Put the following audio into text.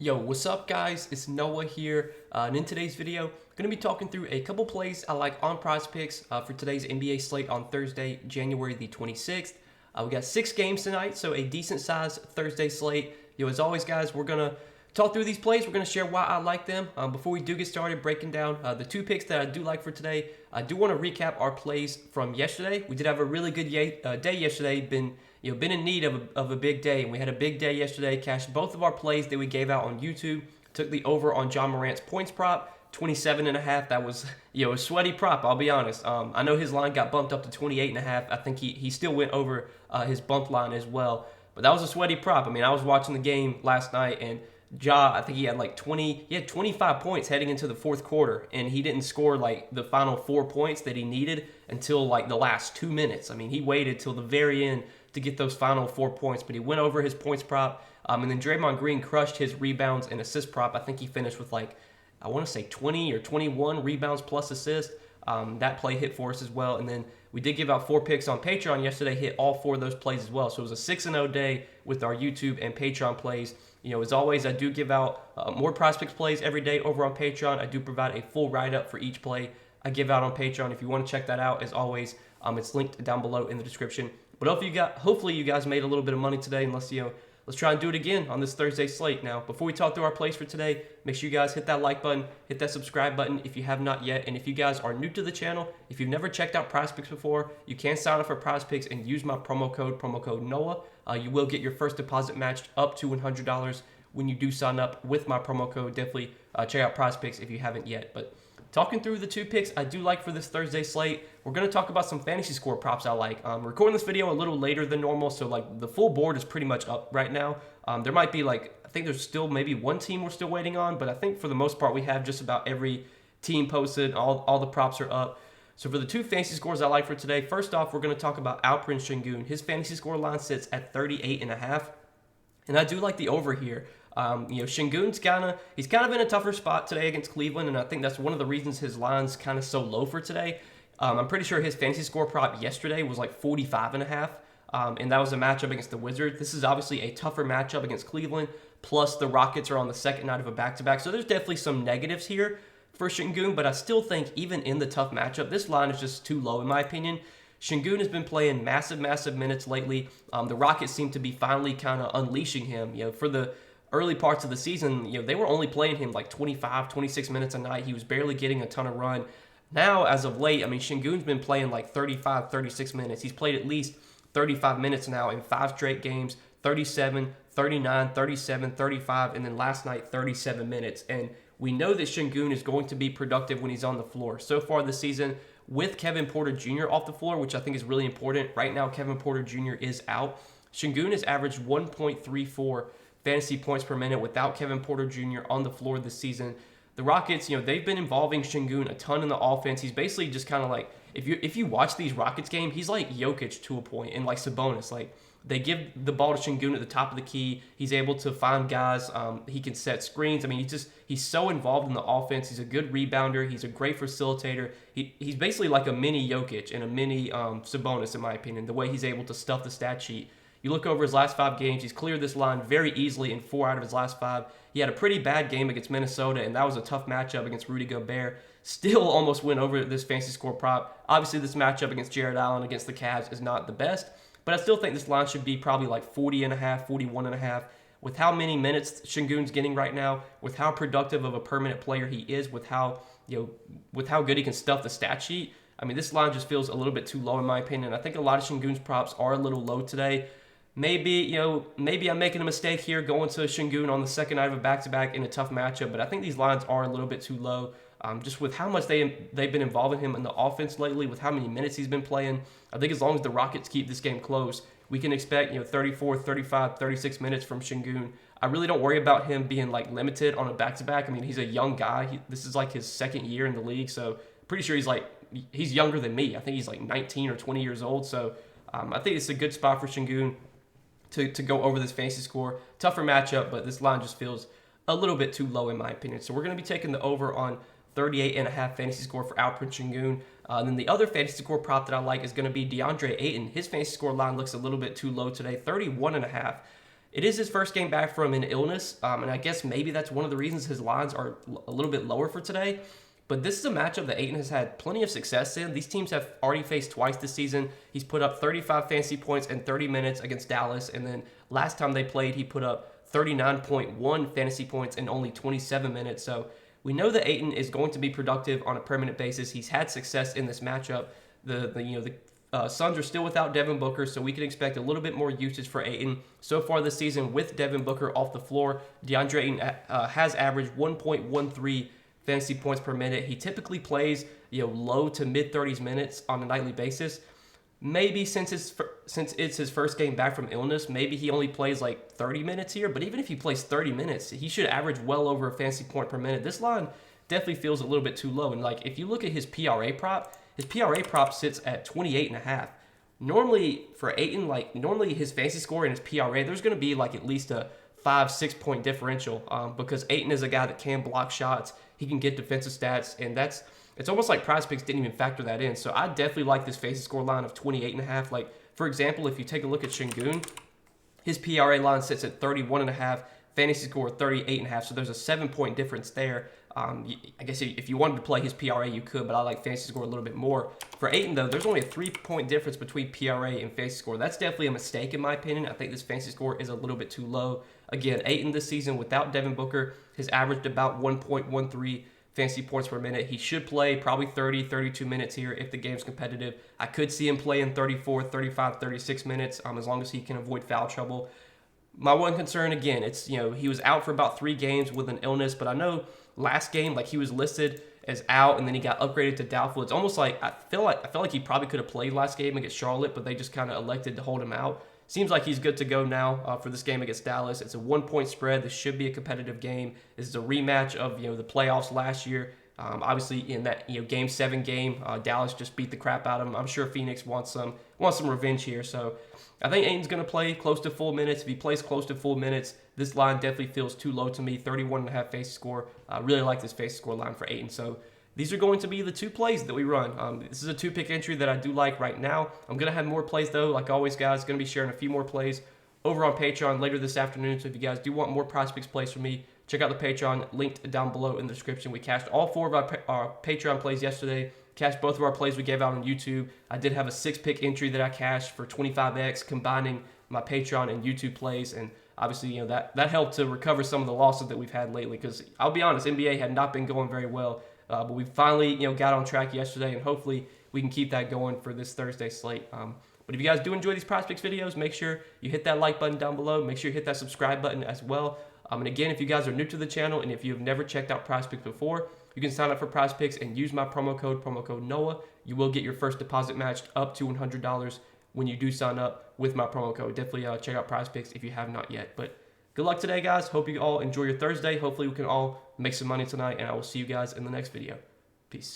Yo, what's up guys? It's Noah here, and in today's video, I'm going to be talking through a couple plays I like on Prizepicks for today's NBA slate on Thursday, January the 26th. We got 6 games tonight, so a decent sized Thursday slate. As always guys, we're going to talk through these plays. We're going to share why I like them. Before we do get started breaking down the 2 picks that I do like for today, I do want to recap our plays from yesterday. We did have a really good day yesterday. Been in need of a big day, and we had a big day yesterday. Cashed both of our plays that we gave out on YouTube. Took the over on John Morant's points prop, 27.5. That was a sweaty prop, I'll be honest. I know his line got bumped up to 28.5. I think he still went over his bump line as well, but that was a sweaty prop. I mean, I was watching the game last night, and I think he had like 25 points heading into the fourth quarter, and he didn't score like the final 4 points that he needed until like the last 2 minutes. I mean, he waited till the very end to get those final 4 points, but he went over his points prop. And then Draymond Green crushed his rebounds and assist prop. I think he finished with like, I want to say 20 or 21 rebounds plus assist. That play hit for us as well. And then we did give out 4 picks on Patreon yesterday, hit all 4 of those plays as well. So it was a 6-0 day with our YouTube and Patreon plays. As always, I do give out more Prizepicks plays every day over on Patreon. I do provide a full write-up for each play I give out on Patreon. If you want to check that out, as always, it's linked down below in the description. But hopefully you guys made a little bit of money today, and let's try and do it again on this Thursday slate. Now, before we talk through our plays for today, make sure you guys hit that like button, hit that subscribe button if you have not yet. And if you guys are new to the channel, if you've never checked out Prizepicks before, you can sign up for Prizepicks and use my promo code Noah. You will get your first deposit matched up to $100 when you do sign up with my promo code. Definitely check out Prizepicks if you haven't yet. But talking through the 2 picks I do like for this Thursday slate, we're going to talk about some fantasy score props I like. Recording this video a little later than normal, so like the full board is pretty much up right now. There might be I think there's still maybe one team we're still waiting on, but I think for the most part we have just about every team posted. All the props are up. So for the 2 fantasy scores I like for today, first off, we're going to talk about Alperen Sengun. His fantasy score line sits at 38.5, and I do like the over here. Sengun's he's kind of in a tougher spot today against Cleveland, and I think that's one of the reasons his line's kind of so low for today. I'm pretty sure his fantasy score prop yesterday was like 45.5, and that was a matchup against the Wizards. This is obviously a tougher matchup against Cleveland, plus the Rockets are on the second night of a back-to-back, so there's definitely some negatives here for Sengun, but I still think even in the tough matchup, this line is just too low in my opinion. Sengun has been playing massive minutes lately. The Rockets seem to be finally kind of unleashing him. For the early parts of the season, they were only playing him like 25, 26 minutes a night. He was barely getting a ton of run. Now, as of late, I mean, Sengun's been playing like 35, 36 minutes. He's played at least 35 minutes now in 5 straight games, 37, 39, 37, 35, and then last night, 37 minutes. And we know that Sengun is going to be productive when he's on the floor. So far this season, with Kevin Porter Jr. off the floor, which I think is really important. Right now, Kevin Porter Jr. is out. Sengun has averaged 1.34 fantasy points per minute without Kevin Porter Jr. on the floor this season. The Rockets, they've been involving Sengun a ton in the offense. He's basically just kind of like, if you watch these Rockets games, he's like Jokic to a point, and like Sabonis. Like, they give the ball to Sengun at the top of the key. He's able to find guys. He can set screens. I mean, he's so involved in the offense. He's a good rebounder. He's a great facilitator. He's basically like a mini Jokic and a mini Sabonis, in my opinion, the way he's able to stuff the stat sheet. You look over his last 5 games, he's cleared this line very easily in 4 out of his last 5. He had a pretty bad game against Minnesota, and that was a tough matchup against Rudy Gobert. Still almost went over this fantasy score prop. Obviously, this matchup against Jared Allen against the Cavs is not the best, but I still think this line should be probably like 40.5, 41.5. With how many minutes Sengun's getting right now, with how productive of a permanent player he is, with how good he can stuff the stat sheet, I mean, this line just feels a little bit too low in my opinion. I think a lot of Sengun's props are a little low today. Maybe I'm making a mistake here going to Sengun on the second night of a back-to-back in a tough matchup, but I think these lines are a little bit too low. Just with how much they've been involving him in the offense lately, with how many minutes he's been playing, I think as long as the Rockets keep this game close, we can expect 34, 35, 36 minutes from Sengun. I really don't worry about him being like limited on a back-to-back. I mean, he's a young guy. This is like his second year in the league, so pretty sure he's younger than me. I think he's like 19 or 20 years old, so I think it's a good spot for Sengun to go over this fantasy score. Tougher matchup, but this line just feels a little bit too low in my opinion. So we're going to be taking the over on 38.5 fantasy score for Alperen Sengun. And then the other fantasy score prop that I like is going to be DeAndre Ayton. His fantasy score line looks a little bit too low today, 31.5. It is his first game back from an illness, and I guess maybe that's one of the reasons his lines are a little bit lower for today. But this is a matchup that Ayton has had plenty of success in. These teams have already faced twice this season. He's put up 35 fantasy points in 30 minutes against Dallas, and then last time they played, he put up 39.1 fantasy points in only 27 minutes. So we know that Ayton is going to be productive on a permanent basis. He's had success in this matchup. The Suns are still without Devin Booker, so we can expect a little bit more usage for Ayton. So far this season, with Devin Booker off the floor, DeAndre Ayton has averaged 1.13 fantasy points per minute. He typically plays low to mid 30s minutes on a nightly basis. Maybe since it's his first game back from illness, maybe he only plays like 30 minutes here. But even if he plays 30 minutes, he should average well over a fantasy point per minute. This line definitely feels a little bit too low. And like if you look at his PRA prop sits at 28.5. Normally for Ayton, normally his fantasy score and his PRA, there's going to be like at least a 5-6 point differential because Ayton is a guy that can block shots. He can get defensive stats, and it's almost like Prizepicks didn't even factor that in. So I definitely like this fantasy score line of 28.5. Like, for example, if you take a look at Şengün, his PRA line sits at 31.5, fantasy score 38.5. So there's a 7-point difference there. I guess if you wanted to play his PRA, you could, but I like fantasy score a little bit more. For Ayton, though, there's only a 3-point difference between PRA and fantasy score. That's definitely a mistake in my opinion. I think this fantasy score is a little bit too low. Again, Ayton this season without Devin Booker has averaged about 1.13 fantasy points per minute. He should play probably 30, 32 minutes here if the game's competitive. I could see him play in 34, 35, 36 minutes as long as he can avoid foul trouble. My one concern, again, it's, he was out for about 3 games with an illness, but I know last game, he was listed as out and then he got upgraded to doubtful. It's almost like I feel like he probably could have played last game against Charlotte, but they just kind of elected to hold him out. Seems like he's good to go now for this game against Dallas. It's a 1-point spread. This should be a competitive game. This is a rematch of the playoffs last year. Obviously, in that Game 7 game, Dallas just beat the crap out of them. I'm sure Phoenix wants some revenge here. So I think Ayton's going to play close to full minutes. If he plays close to full minutes, this line definitely feels too low to me. 31.5 fantasy score. I really like this fantasy score line for Ayton. So these are going to be the 2 plays that we run. This is a 2-pick entry that I do like right now. I'm going to have more plays, though. Like always, guys, going to be sharing a few more plays over on Patreon later this afternoon. So if you guys do want more Prizepicks plays from me, check out the Patreon, linked down below in the description. We cashed all 4 of our Patreon plays yesterday. Cashed both of our plays we gave out on YouTube. I did have a 6-pick entry that I cashed for 25x, combining my Patreon and YouTube plays. And obviously, that helped to recover some of the losses that we've had lately. Because I'll be honest, NBA had not been going very well. But we finally, got on track yesterday, and hopefully we can keep that going for this Thursday slate. But if you guys do enjoy these Prizepicks videos, make sure you hit that like button down below. Make sure you hit that subscribe button as well. And again, if you guys are new to the channel and if you have never checked out Prizepicks before, you can sign up for Prizepicks and use my promo code NOAH. You will get your first deposit matched up to $100 when you do sign up with my promo code. Definitely check out Prizepicks if you have not yet. But good luck today, guys. Hope you all enjoy your Thursday. Hopefully we can all make some money tonight, and I will see you guys in the next video. Peace.